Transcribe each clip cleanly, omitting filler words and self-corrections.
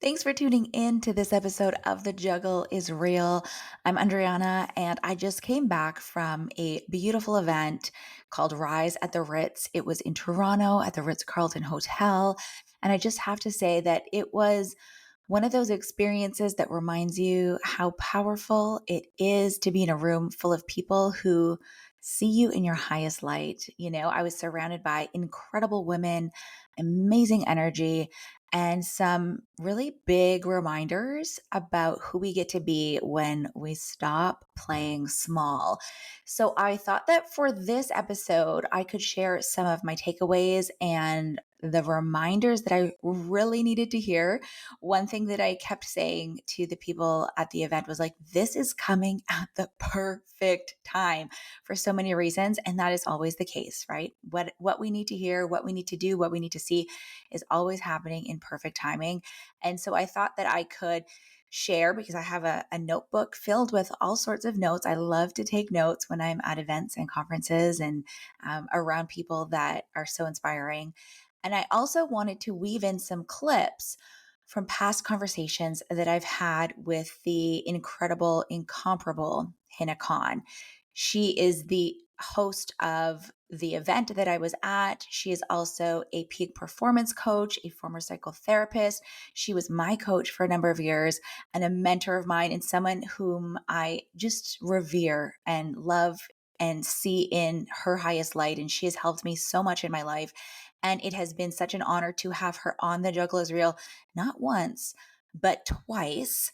Thanks for tuning in to this episode of The Juggle is Real. I'm Andryanna, and I just came back from a beautiful event called Rise at the Ritz. It was in Toronto at the Ritz-Carlton Hotel. And I just have to say that it was one of those experiences that reminds you how powerful it is to be in a room full of people who see you in your highest light. I was surrounded by incredible women, amazing energy, and some really big reminders about who we get to be when we stop playing small. So I thought that for this episode, I could share some of my takeaways and the reminders that I really needed to hear. One thing that I kept saying to the people at the event was like, this is coming at the perfect time for so many reasons. And that is always the case, right? What we need to hear, what we need to do, what we need to see is always happening in perfect timing. And so I thought that I could share because I have a notebook filled with all sorts of notes. I love to take notes when I'm at events and conferences and around people that are so inspiring. And I also wanted to weave in some clips from past conversations that I've had with the incredible, incomparable Hina Khan. She is the host of the event that I was at. She is also a peak performance coach, a former psychotherapist. She was my coach for a number of years and a mentor of mine, and someone whom I just revere and love and see in her highest light. And she has helped me so much in my life. And it has been such an honor to have her on The Juggle is Real, not once, but twice.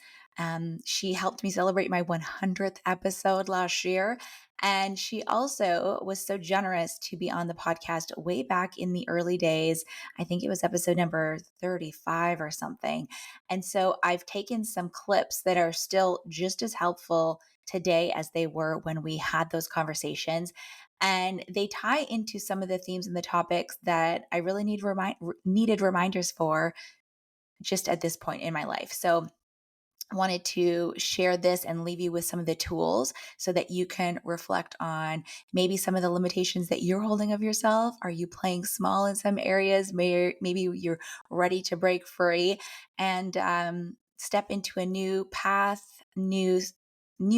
She helped me celebrate my 100th episode last year. And she also was so generous to be on the podcast way back in the early days. I think it was episode number 35 or something. And so I've taken some clips that are still just as helpful today as they were when we had those conversations. And they tie into some of the themes and the topics that I really needed reminders for just at this point in my life. So I wanted to share this and leave you with some of the tools so that you can reflect on maybe some of the limitations that you're holding of yourself. Are you playing small in some areas? Maybe you're ready to break free and step into a new path, new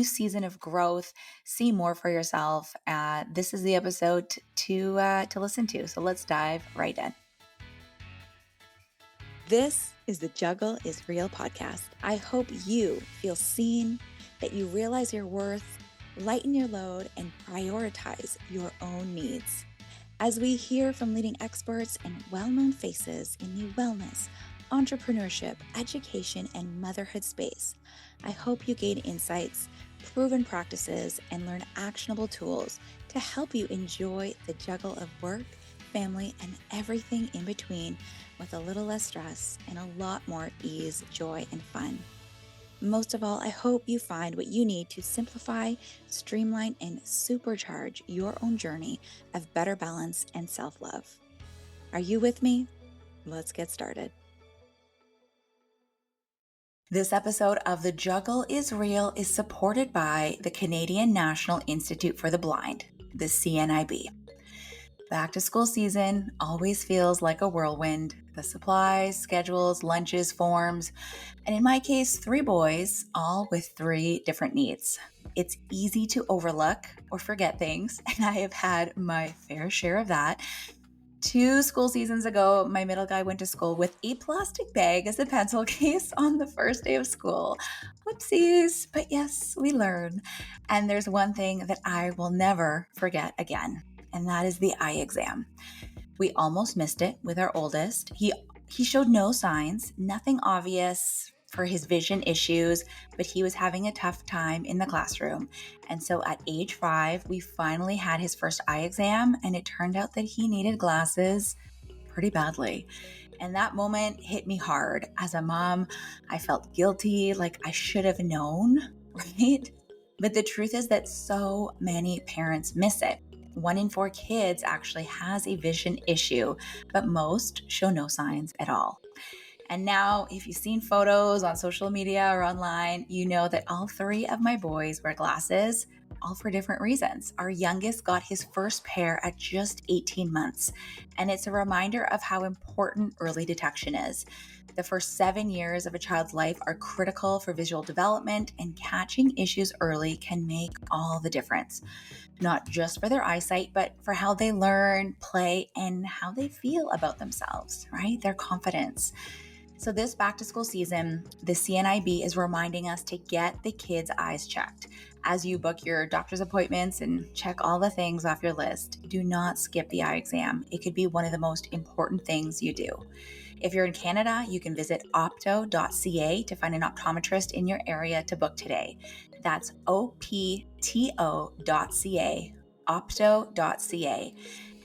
season of growth. See more for yourself. This is the episode to listen to. So let's dive right in. This is the Juggle is Real podcast. I hope you feel seen, that you realize your worth, lighten your load, and prioritize your own needs. As we hear from leading experts and well-known faces in the wellness, entrepreneurship, education, and motherhood space, I hope you gain insights, proven practices, and learn actionable tools to help you enjoy the juggle of work, family, and everything in between with a little less stress and a lot more ease, joy, and fun. Most of all, I hope you find what you need to simplify, streamline, and supercharge your own journey of better balance and self-love. Are you with me? Let's get started. This episode of The Juggle is Real is supported by the Canadian National Institute for the Blind, the CNIB. Back to school season always feels like a whirlwind. The supplies, schedules, lunches, forms, and in my case, 3 boys, all with 3 different needs. It's easy to overlook or forget things, and I have had my fair share of that. 2 school seasons ago, my middle guy went to school with a plastic bag as a pencil case on the first day of school. Whoopsies, but yes, we learn. And there's one thing that I will never forget again, and that is the eye exam. We almost missed it with our oldest. He showed no signs, nothing obvious for his vision issues, but he was having a tough time in the classroom. And so at age 5, we finally had his first eye exam, and it turned out that he needed glasses pretty badly. And that moment hit me hard. As a mom, I felt guilty, like I should have known, right? But the truth is that so many parents miss it. 1 in 4 kids actually has a vision issue, but most show no signs at all. And now, if you've seen photos on social media or online, you know that all 3 of my boys wear glasses, all for different reasons. Our youngest got his first pair at just 18 months, and it's a reminder of how important early detection is. The first 7 years of a child's life are critical for visual development, and catching issues early can make all the difference, not just for their eyesight, but for how they learn, play, and how they feel about themselves, right? Their confidence. So, this back to school season, the CNIB is reminding us to get the kids' eyes checked. As you book your doctor's appointments and check all the things off your list, do not skip the eye exam. It could be one of the most important things you do. If you're in Canada, you can visit opto.ca to find an optometrist in your area to book today. That's opto.ca, opto.ca,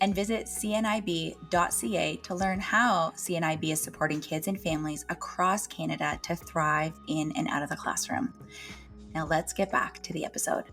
and visit cnib.ca to learn how CNIB is supporting kids and families across Canada to thrive in and out of the classroom. Now let's get back to the episode.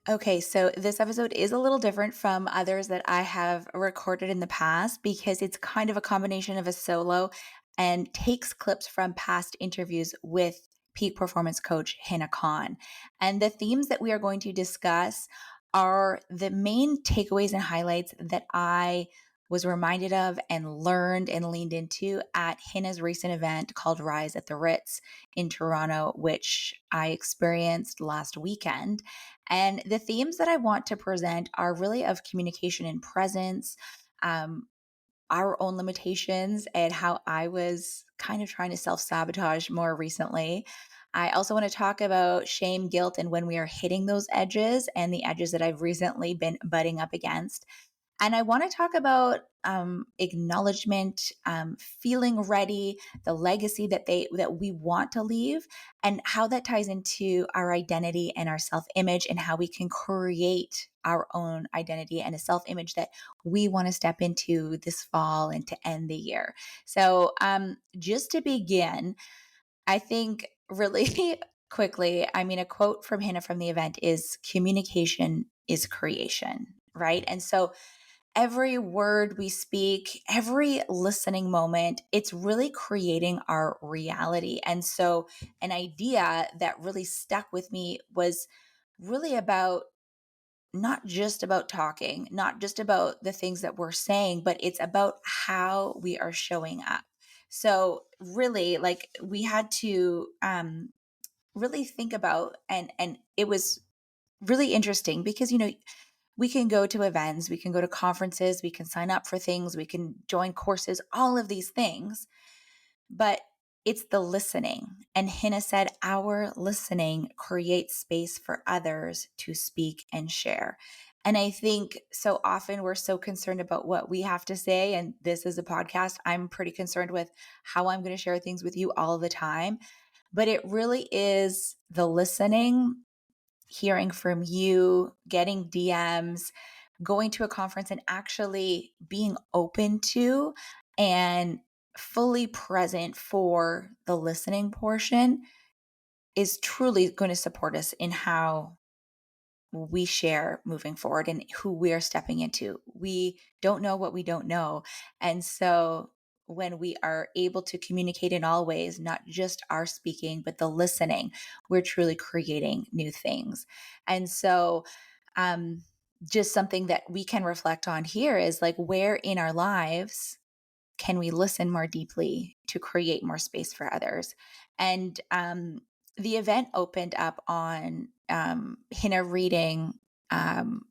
Okay, so this episode is a little different from others that I have recorded in the past because it's kind of a combination of a solo and takes clips from past interviews with peak performance coach Hina Khan. And the themes that we are going to discuss are the main takeaways and highlights that I was reminded of and learned and leaned into at Hina's recent event called Rise at the Ritz in Toronto, which I experienced last weekend. And the themes that I want to present are really of communication and presence, um, our own limitations, and how I was kind of trying to self sabotage more recently. I also want to talk about shame, guilt, and when we are hitting those edges and the edges that I've recently been butting up against. And I want to talk about acknowledgement, feeling ready, the legacy that we want to leave, and how that ties into our identity and our self-image, and how we can create our own identity and a self-image that we want to step into this fall and to end the year. So, just to begin, I think really quickly, I mean, a quote from Hannah from the event is communication is creation, right? And so every word we speak, every listening moment, it's really creating our reality. And so, an idea that really stuck with me was really about not just about talking, not just about the things that we're saying, but it's about how we are showing up. So, really, like we had to really think about, and it was really interesting because we can go to events, we can go to conferences, we can sign up for things, we can join courses, all of these things. But it's the listening. And Hina said, our listening creates space for others to speak and share. And I think so often we're so concerned about what we have to say. And this is a podcast. I'm pretty concerned with how I'm going to share things with you all the time. But it really is the listening, hearing from you, getting DMs, going to a conference and actually being open to and fully present for the listening portion is truly going to support us in how we share moving forward and who we're stepping into. We don't know what we don't know. And so when we are able to communicate in all ways, not just our speaking, but the listening, we're truly creating new things. And so, um, just something that we can reflect on here is like, where in our lives can we listen more deeply to create more space for others? And the event opened up on Hina reading. Um,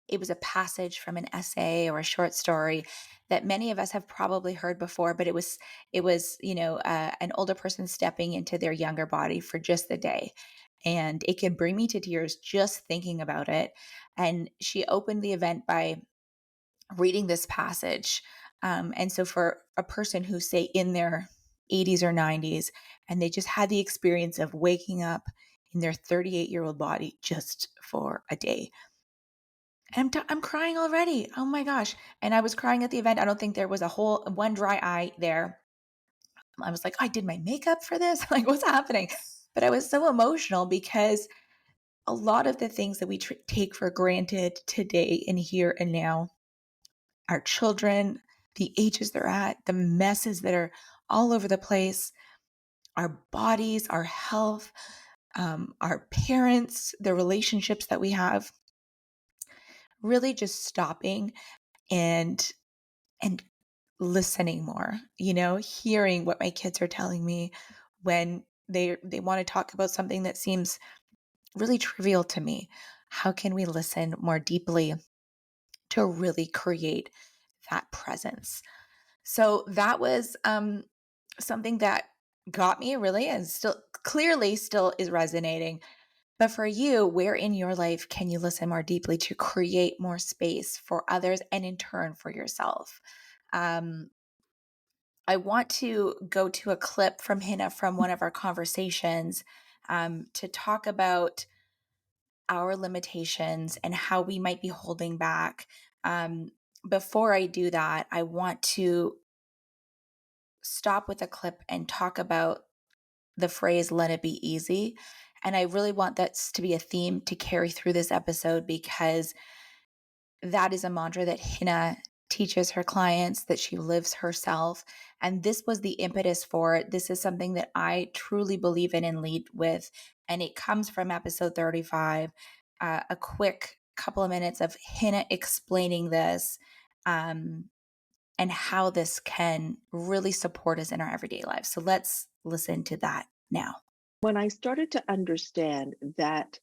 it was a passage from an essay or a short story that many of us have probably heard before, but it was an older person stepping into their younger body for just the day. And it can bring me to tears just thinking about it. And she opened the event by reading this passage. And so for a person who, say, in their 80s or 90s, and they just had the experience of waking up in their 38-year-old body just for a day. And I'm crying already. Oh my gosh. And I was crying at the event. I don't think there was one dry eye there. I was like, I did my makeup for this. Like, what's happening? But I was so emotional because a lot of the things that we take for granted today and here and now, our children, the ages they're at, the messes that are all over the place, our bodies, our health, our parents, the relationships that we have, really just stopping and listening more, hearing what my kids are telling me when they want to talk about something that seems really trivial to me. How can we listen more deeply to really create that presence? So that was something that got me really, and still clearly still is resonating. But for you, where in your life can you listen more deeply to create more space for others and in turn for yourself? Um, I want to go to a clip from Hina from one of our conversations to talk about our limitations and how we might be holding back. Um, Before I do that, I want to stop with a clip and talk about the phrase, let it be easy. And I really want that to be a theme to carry through this episode because that is a mantra that Hina teaches her clients, that she lives herself. And this was the impetus for it. This is something that I truly believe in and lead with. And it comes from episode 35, a quick couple of minutes of Hina explaining this and how this can really support us in our everyday lives. So let's listen to that now. When I started to understand that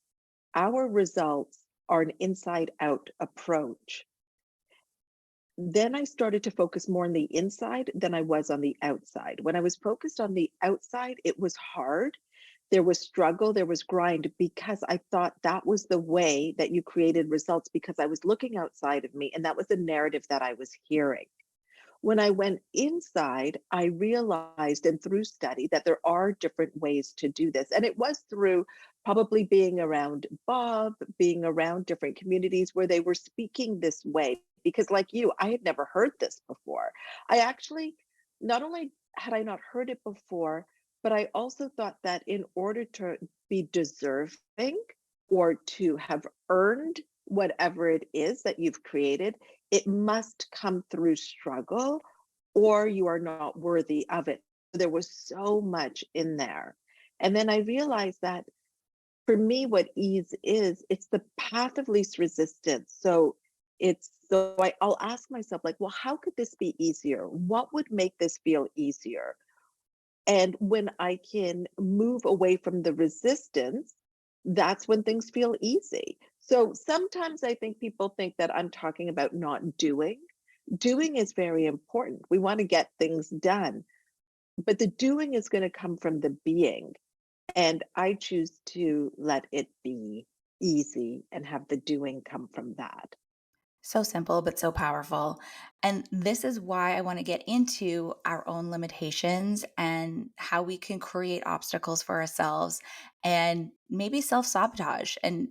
our results are an inside out approach, then I started to focus more on the inside than I was on the outside. When I was focused on the outside, it was hard. There was struggle, there was grind because I thought that was the way that you created results because I was looking outside of me and that was the narrative that I was hearing. When I went inside, I realized and through study that there are different ways to do this. And it was through probably being around Bob, being around different communities where they were speaking this way. Because, like you, I had never heard this before. I actually, not only had I not heard it before, but I also thought that in order to be deserving or to have earned whatever it is that you've created, it must come through struggle or you are not worthy of it. There was so much in there. And then I realized that for me, what ease is, it's the path of least resistance. I'll ask myself, like, well, how could this be easier? What would make this feel easier? And when I can move away from the resistance, that's when things feel easy. So sometimes I think people think that I'm talking about not doing. Doing is very important. We want to get things done, but the doing is going to come from the being. And I choose to let it be easy and have the doing come from that. So simple, but so powerful. And this is why I want to get into our own limitations and how we can create obstacles for ourselves and maybe self sabotage. And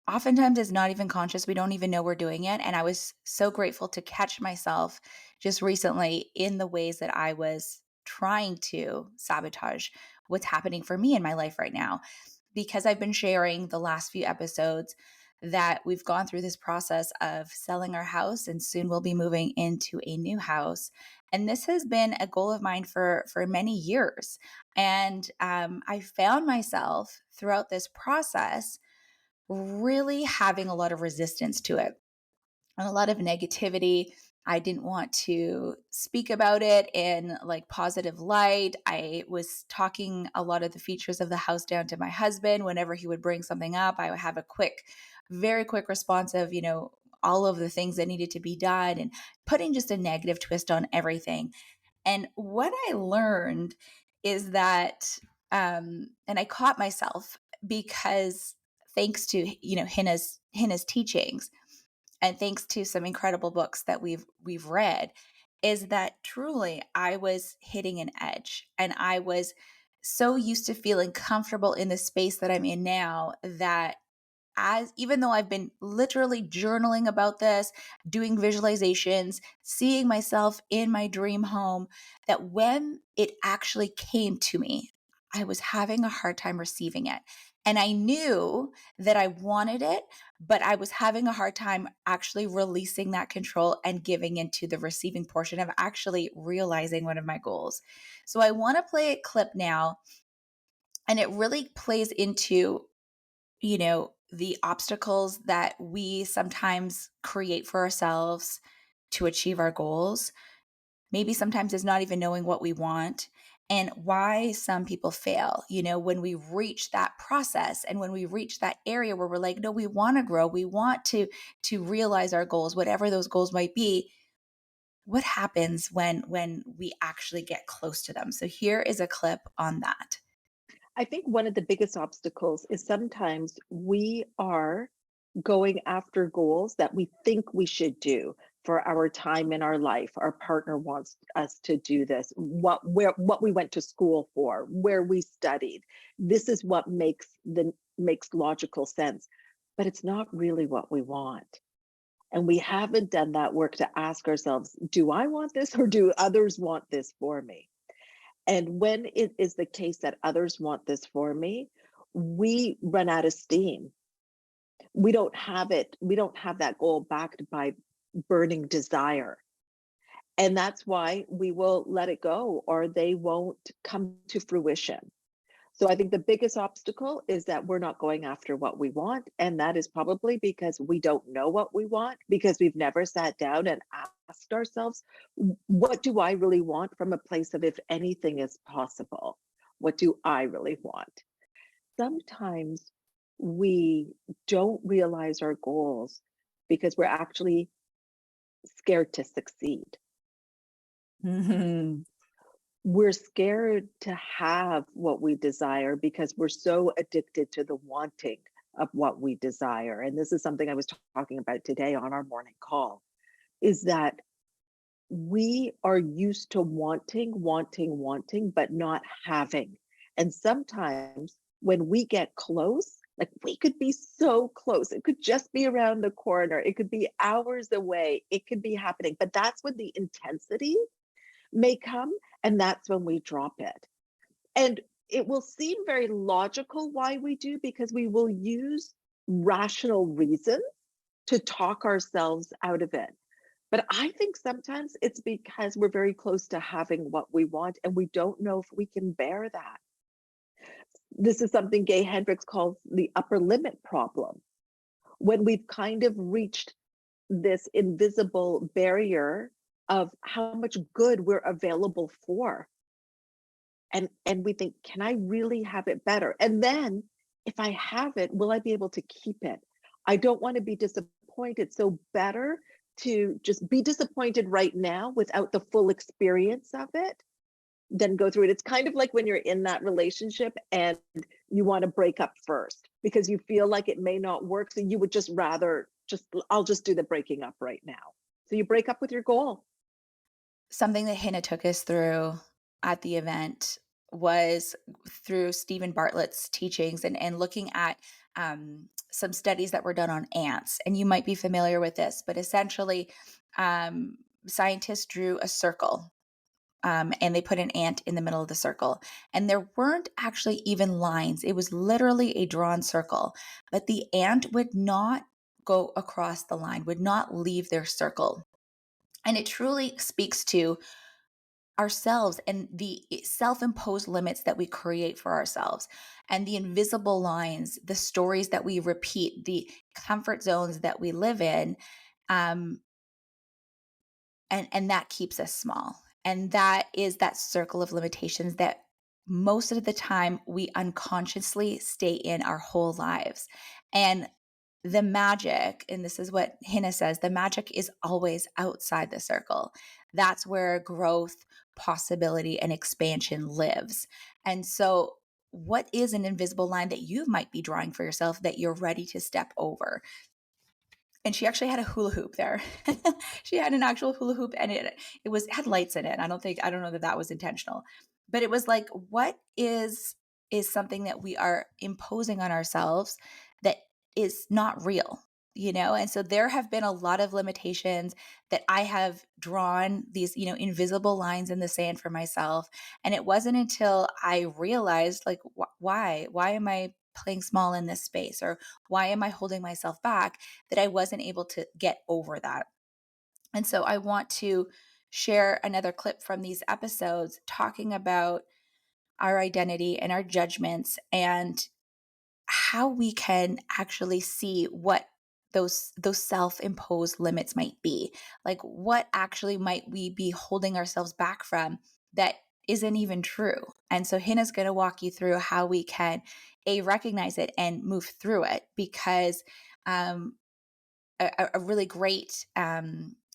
oftentimes it's not even conscious. We don't even know we're doing it. And I was so grateful to catch myself just recently in the ways that I was trying to sabotage what's happening for me in my life right now. Because I've been sharing the last few episodes that we've gone through this process of selling our house and soon we'll be moving into a new house. And this has been a goal of mine for many years. And I found myself throughout this process really having a lot of resistance to it and a lot of negativity. I didn't want to speak about it in like positive light. I was talking a lot of the features of the house down to my husband. Whenever he would bring something up, I would have a very quick response of, all of the things that needed to be done and putting just a negative twist on everything. And what I learned is that, and I caught myself because thanks to, Hina's teachings, and thanks to some incredible books that we've read, is that truly I was hitting an edge and I was so used to feeling comfortable in the space that I'm in now that as even though I've been literally journaling about this, doing visualizations, seeing myself in my dream home, that when it actually came to me, I was having a hard time receiving it. And I knew that I wanted it, but I was having a hard time actually releasing that control and giving into the receiving portion of actually realizing one of my goals. So I want to play a clip now, and it really plays into the obstacles that we sometimes create for ourselves to achieve our goals. maybe sometimes it's not even knowing what we want and why some people fail, when we reach that process and when we reach that area where we're like, no, we want to grow, we want to realize our goals, whatever those goals might be. What happens when we actually get close to them? So here is a clip on that. I think one of the biggest obstacles is sometimes we are going after goals that we think we should do for our time in our life. Our partner wants us to do this, what we went to school for, where we studied. This is what makes logical sense, but it's not really what we want. And we haven't done that work to ask ourselves, do I want this or do others want this for me? And when it is the case that others want this for me, we run out of steam. We don't have that goal backed by burning desire. And that's why we will let it go or they won't come to fruition. So I think the biggest obstacle is that we're not going after what we want. And that is probably because we don't know what we want, because we've never sat down and asked ourselves, what do I really want from a place of if anything is possible? What do I really want? Sometimes we don't realize our goals because we're actually scared to succeed. Mhm. We're scared to have what we desire because we're so addicted to the wanting of what we desire. And this is something I was talking about today on our morning call, is that we are used to wanting, but not having. And sometimes when we get close, like we could be so close, it could just be around the corner, it could be hours away, it could be happening. But that's when the intensity may come, and that's when we drop it. And it will seem very logical why we do, because we will use rational reasons to talk ourselves out of it. But I think sometimes it's because we're very close to having what we want and we don't know if we can bear that. This is something Gay Hendricks calls the upper limit problem. When we've kind of reached this invisible barrier of how much good we're available for. And we think, can I really have it better? And then if I have it, will I be able to keep it? I don't want to be disappointed. So better to just be disappointed right now without the full experience of it than go through it. It's kind of like when you're in that relationship and you want to break up first because you feel like it may not work. So you would just rather I'll just do the breaking up right now. So you break up with your goal. Something that Hina took us through at the event was through Stephen Bartlett's teachings and looking at some studies that were done on ants. And you might be familiar with this, but essentially, um, scientists drew a circle, and they put an ant in the middle of the circle. And there weren't actually even lines, it was literally a drawn circle. But the ant would not go across the line, would not leave their circle. And it truly speaks to ourselves and the self-imposed limits that we create for ourselves and the invisible lines, the stories that we repeat, the comfort zones that we live in, um, and that keeps us small. And that is that circle of limitations that most of the time we unconsciously stay in our whole lives. And the magic, and this is what Hina says, the magic is always outside the circle. That's where growth, possibility, and expansion lives. And so, what is an invisible line that you might be drawing for yourself that you're ready to step over? And she actually had a hula hoop there. She had an actual hula hoop, and it had lights in it. I don't know that that was intentional, but it was like, what is something that we are imposing on ourselves that is not real, And so there have been a lot of limitations that I have drawn these, invisible lines in the sand for myself, and it wasn't until I realized, like, why am I playing small in this space, or why am I holding myself back, that I wasn't able to get over that. And so I want to share another clip from these episodes talking about our identity and our judgments and how we can actually see what those self-imposed limits might be. Like what actually might we be holding ourselves back from that isn't even true. And so Hannah's going to walk you through how we can recognize it and move through it because um, a really great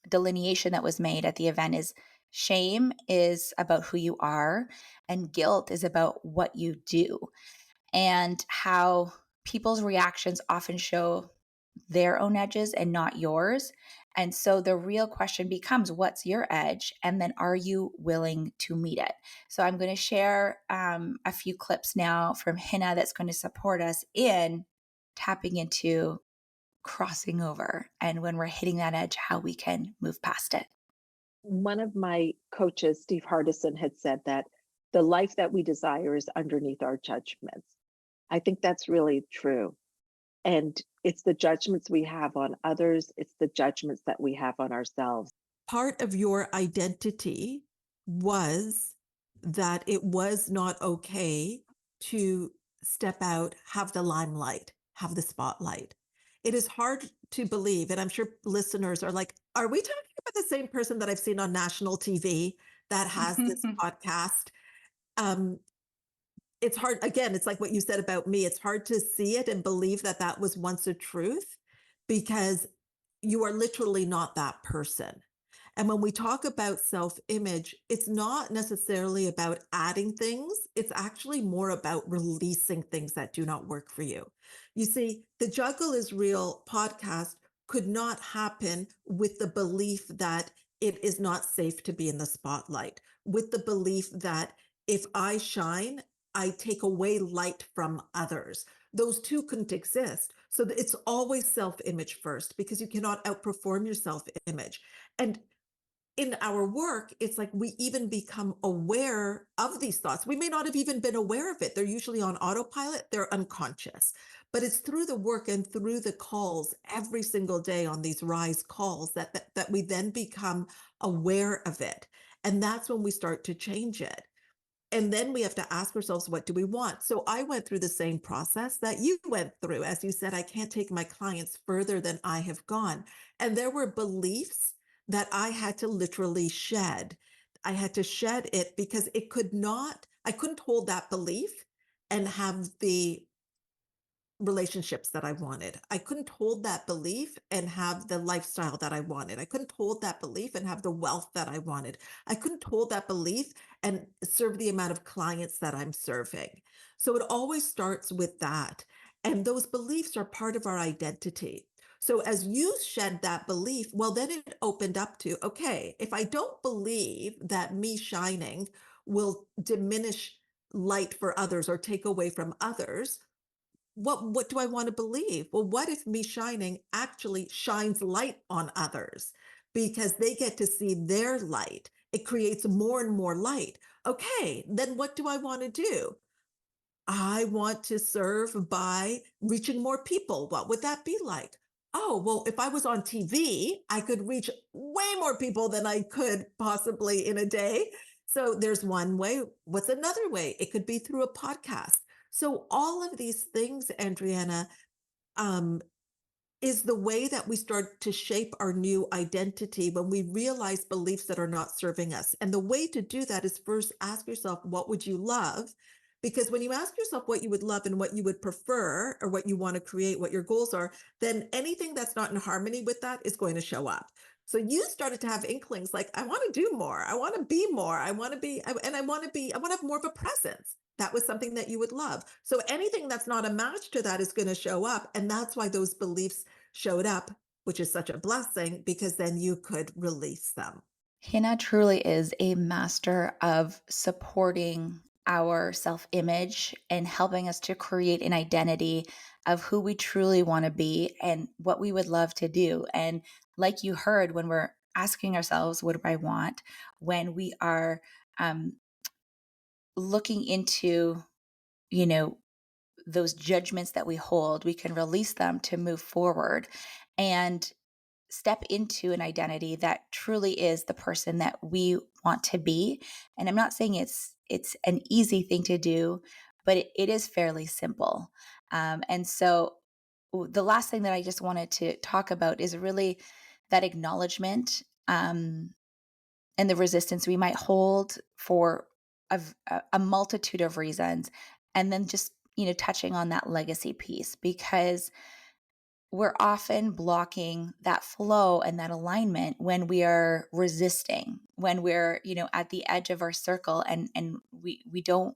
delineation that was made at the event is shame is about who you are and guilt is about what you do, and how people's reactions often show their own edges and not yours. And so the real question becomes, what's your edge? And then are you willing to meet it? So I'm going to share a few clips now from Hina that's going to support us in tapping into crossing over, and when we're hitting that edge, how we can move past it. One of my coaches, Steve Hardison, had said that the life that we desire is underneath our judgments. I think that's really true. And it's the judgments we have on others, it's the judgments that we have on ourselves. Part of your identity was that it was not okay to step out, have the limelight, have the spotlight. It is hard to believe, and I'm sure listeners are like, are we talking about the same person that I've seen on national TV that has this podcast? Um, it's hard, again, it's like what you said about me. It's hard to see it and believe that that was once a truth because you are literally not that person. And when we talk about self image, it's not necessarily about adding things. It's actually more about releasing things that do not work for you. You see, the Juggle is Real podcast could not happen with the belief that it is not safe to be in the spotlight, with the belief that if I shine, I take away light from others. Those two couldn't exist. So it's always self image first because you cannot outperform your self image. And in our work, it's like we even become aware of these thoughts. We may not have even been aware of it. They're usually on autopilot, they're unconscious. But it's through the work and through the calls every single day on these rise calls that we then become aware of it. And that's when we start to change it. And then we have to ask ourselves, what do we want? So I went through the same process that you went through. As you said, I can't take my clients further than I have gone. And there were beliefs that I had to literally shed. I had to shed it because I couldn't hold that belief and have the relationships that I wanted. I couldn't hold that belief and have the lifestyle that I wanted. I couldn't hold that belief and have the wealth that I wanted. I couldn't hold that belief and serve the amount of clients that I'm serving. So it always starts with that. And those beliefs are part of our identity. So as you shed that belief, well, then it opened up to, okay, if I don't believe that me shining will diminish light for others or take away from others, what do I want to believe? Well, what if me shining actually shines light on others because they get to see their light? It creates more and more light. Okay, then what do I want to do? I want to serve by reaching more people. What would that be like? Oh, well, if I was on TV, I could reach way more people than I could possibly in a day. So there's one way. What's another way? It could be through a podcast. So all of these things, Andryanna, um, is the way that we start to shape our new identity when we realize beliefs that are not serving us. And the way to do that is first ask yourself, what would you love? Because when you ask yourself what you would love and what you would prefer or what you want to create, what your goals are, then anything that's not in harmony with that is going to show up. So you started to have inklings like, I want to do more. I want to be more. I want to be, and I want to have more of a presence. That was something that you would love. So anything that's not a match to that is going to show up. And that's why those beliefs showed up, which is such a blessing because then you could release them. Hannah truly is a master of supporting our self image and helping us to create an identity of who we truly want to be and what we would love to do. And like you heard, when we're asking ourselves, what do I want? When we are um, looking into, you know, those judgments that we hold, we can release them to move forward and step into an identity that truly is the person that we want to be. And I'm not saying it's an easy thing to do, but it is fairly simple. And so the last thing that I just wanted to talk about is really that acknowledgement, and the resistance we might hold for a multitude of reasons, and then just, touching on that legacy piece, because we're often blocking that flow and that alignment when we are resisting, when we're, at the edge of our circle, and we don't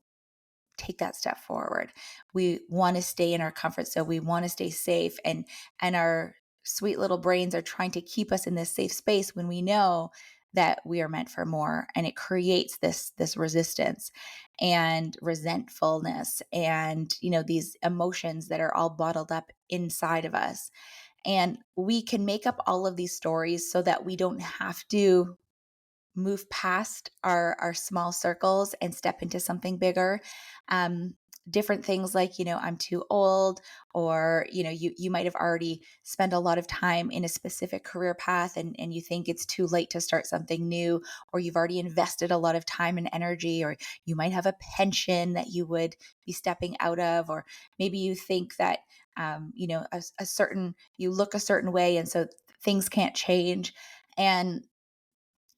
take that step forward. We want to stay in our comfort zone. We want to stay safe, and our sweet little brains are trying to keep us in this safe space when we know that we are meant for more, and it creates this resistance and resentfulness, and these emotions that are all bottled up inside of us. And we can make up all of these stories so that we don't have to move past our small circles and step into something bigger. Um, Different things like, I'm too old, or you might have already spent a lot of time in a specific career path, and you think it's too late to start something new, or you've already invested a lot of time and energy, or you might have a pension that you would be stepping out of, or maybe you think that a certain you look a certain way, and so things can't change. And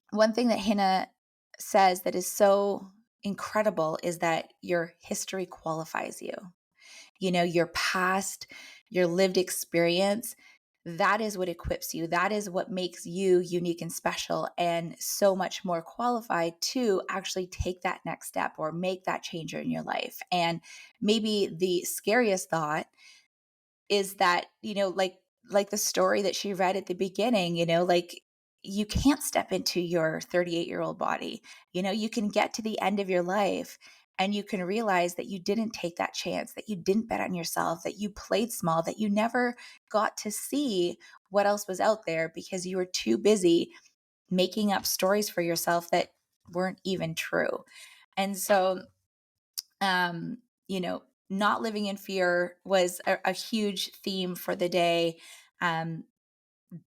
one thing that Hina says that is so incredible is that your history qualifies you. Your past, your lived experience, that is what equips you. That is what makes you unique and special, and so much more qualified to actually take that next step or make that change in your life. And maybe the scariest thought is that, like the story that she read at the beginning, like, you can't step into your 38-year-old body. You can get to the end of your life, and you can realize that you didn't take that chance, that you didn't bet on yourself, that you played small, that you never got to see what else was out there because you were too busy making up stories for yourself that weren't even true. And so, um, not living in fear was a huge theme for the day. Um,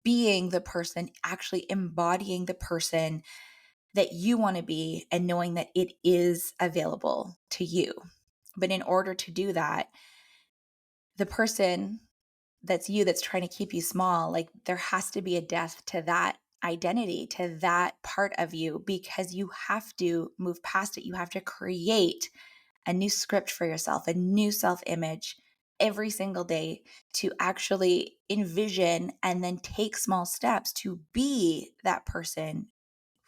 Being the person, actually embodying the person that you want to be, and knowing that it is available to you. But in order to do that, the person that's you, that's trying to keep you small, like, there has to be a death to that identity, to that part of you, because you have to move past it. You have to create a new script for yourself, a new self image every single day, to actually envision and then take small steps to be that person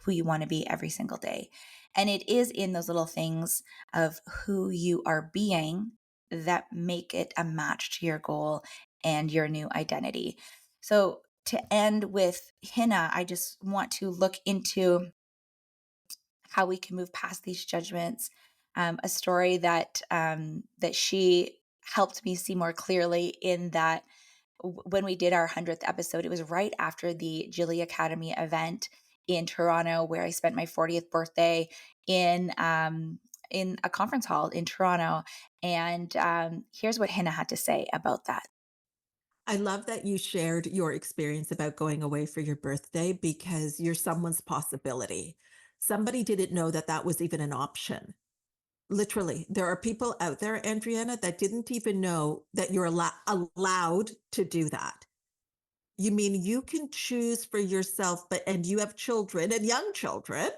who you want to be every single day. And it is in those little things of who you are being that make it a match to your goal and your new identity. So, to end with Hina, I just want to look into how we can move past these judgments. A story that she helped me see more clearly, in that when we did our 100th episode, it was right after the Jilly Academy event in Toronto, where I spent my 40th birthday in a conference hall in Toronto. And here's what Hina had to say about that. I love that you shared your experience about going away for your birthday because you're someone's possibility. Somebody didn't know that that was even an option. Literally, there are people out there, Andryanna, that didn't even know that you're allowed to do that. You mean you can choose for yourself, but and you have children and young children,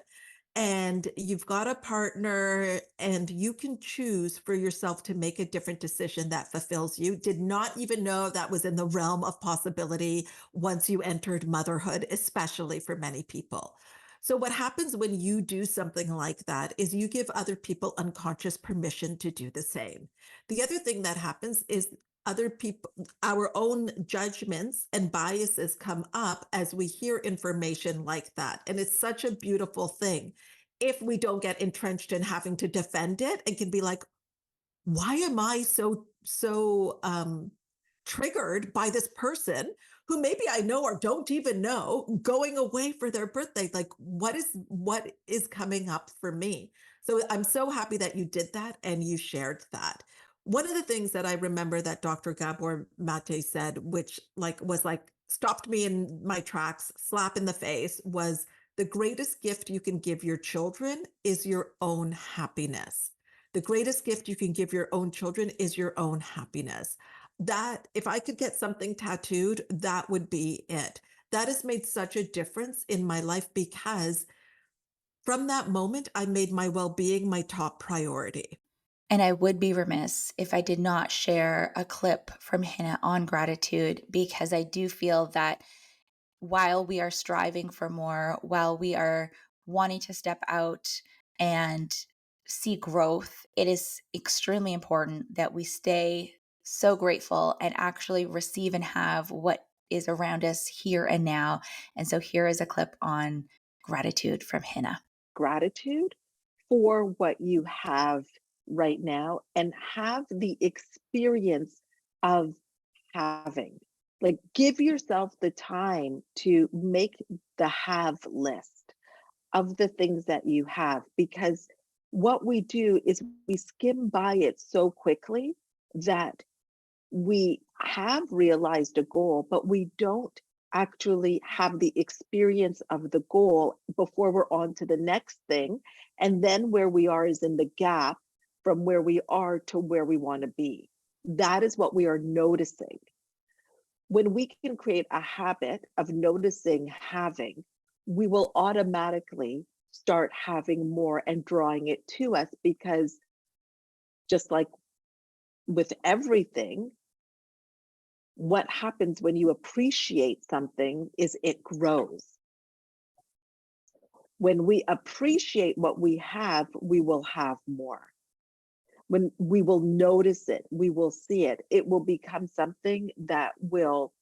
and you've got a partner, and you can choose for yourself to make a different decision that fulfills you. Did not even know that was in the realm of possibility once you entered motherhood, especially for many people. So, what happens when you do something like that is you give other people unconscious permission to do the same. The other thing that happens is other people, our own judgments and biases come up as we hear information like that. And it's such a beautiful thing if we don't get entrenched in having to defend it and can be like, why am I so triggered by this person who maybe I know or don't even know going away for their birthday? Like, what is coming up for me? So I'm so happy that you did that and you shared that. One of the things that I remember that Dr. Gabor Mate said, which was stopped me in my tracks, slap in the face, was the greatest gift you can give your children is your own happiness. The greatest gift you can give your own children is your own happiness. That if I could get something tattooed, that would be it. That has made such a difference in my life because from that moment, I made my well-being my top priority. And I would be remiss if I did not share a clip from Hina on gratitude, because I do feel that while we are striving for more, while we are wanting to step out and see growth, it is extremely important that we stay so grateful and actually receive and have what is around us here and now. And so here is a clip on gratitude from Hina. Gratitude for what you have right now and have the experience of having. Like, give yourself the time to make the have list of the things that you have, because what we do is we skim by it so quickly that we have realized a goal, but we don't actually have the experience of the goal before we're on to the next thing. And then where we are is in the gap from where we are to where we want to be. That is what we are noticing. When we can create a habit of noticing having, we will automatically start having more and drawing it to us, because just like with everything, what happens when you appreciate something is it grows. When we appreciate what we have, we will have more. When we will notice it, we will see it, it will become something that will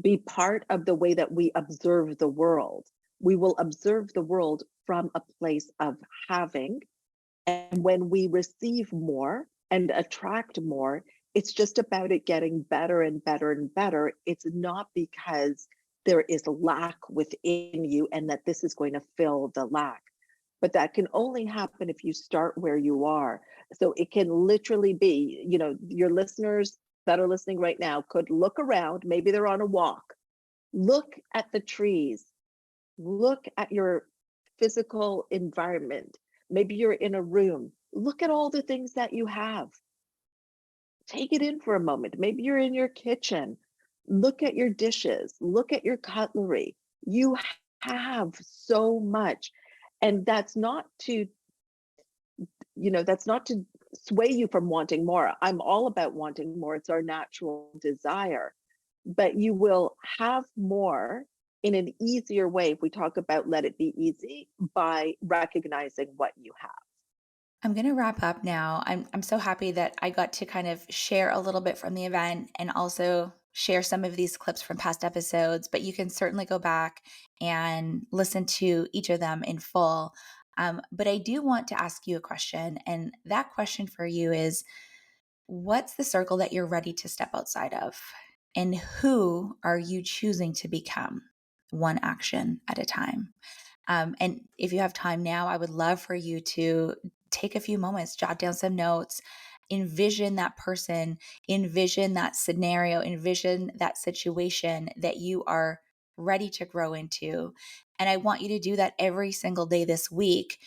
be part of the way that we observe the world. We will observe the world from a place of having. And when we receive more and attract more, it's just about it getting better and better and better. It's not because there is lack within you and that this is going to fill the lack. But that can only happen if you start where you are. So it can literally be, your listeners that are listening right now could look around. Maybe they're on a walk. Look at the trees. Look at your physical environment. Maybe you're in a room. Look at all the things that you have. Take it in for a moment. Maybe you're in your kitchen. Look at your dishes. Look at your cutlery. You have so much. And that's not to sway you from wanting more. I'm all about wanting more. It's our natural desire. But you will have more in an easier way if we talk about let it be easy by recognizing what you have. I'm going to wrap up now. I'm so happy that I got to kind of share a little bit from the event and also share some of these clips from past episodes, but you can certainly go back and listen to each of them in full. But I do want to ask you a question, and that question for you is, what's the circle that you're ready to step outside of? And who are you choosing to become, one action at a time? And if you have time now, I would love for you to take a few moments, jot down some notes, envision that person, envision that scenario, envision that situation that you are ready to grow into. And I want you to do that every single day this week,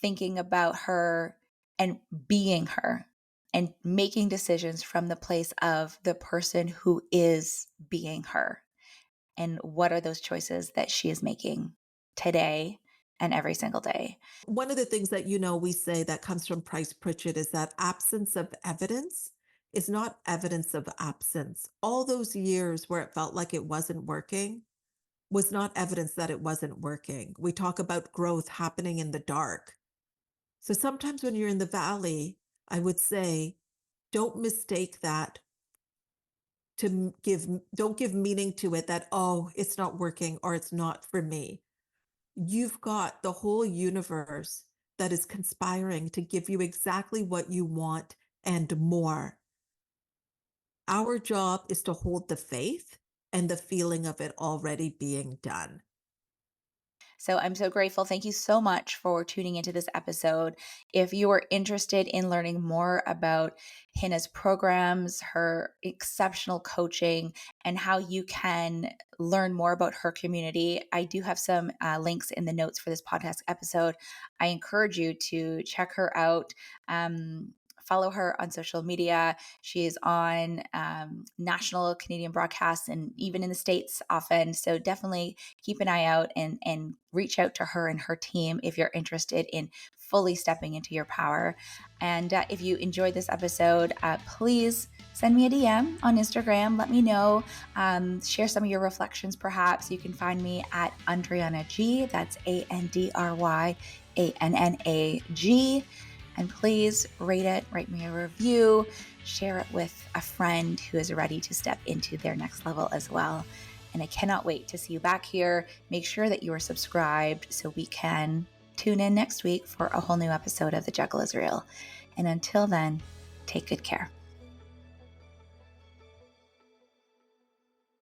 thinking about her and being her and making decisions from the place of the person who is being her. And what are those choices that she is making today and every single day? One of the things that we say that comes from Price Pritchett is that absence of evidence is not evidence of absence. All those years where it felt like it wasn't working was not evidence that it wasn't working. We talk about growth happening in the dark. So sometimes when you're in the valley, I would say, don't mistake that don't give meaning to it that, oh, it's not working or it's not for me. You've got the whole universe that is conspiring to give you exactly what you want and more. Our job is to hold the faith and the feeling of it already being done. So I'm so grateful. Thank you so much for tuning into this episode. If you are interested in learning more about Hina's programs, her exceptional coaching, and how you can learn more about her community, I do have some links in the notes for this podcast episode. I encourage you to check her out. follow her on social media. She is on national Canadian broadcasts and even in the States often. So definitely keep an eye out and reach out to her and her team if you're interested in fully stepping into your power. And if you enjoyed this episode, please send me a DM on Instagram. Let me know. Share some of your reflections, perhaps. You can find me at Andryanna G. That's ANDRYANNAG. And please rate it, write me a review, share it with a friend who is ready to step into their next level as well. And I cannot wait to see you back here. Make sure that you are subscribed so we can tune in next week for a whole new episode of The Juggle is Real. And until then, take good care.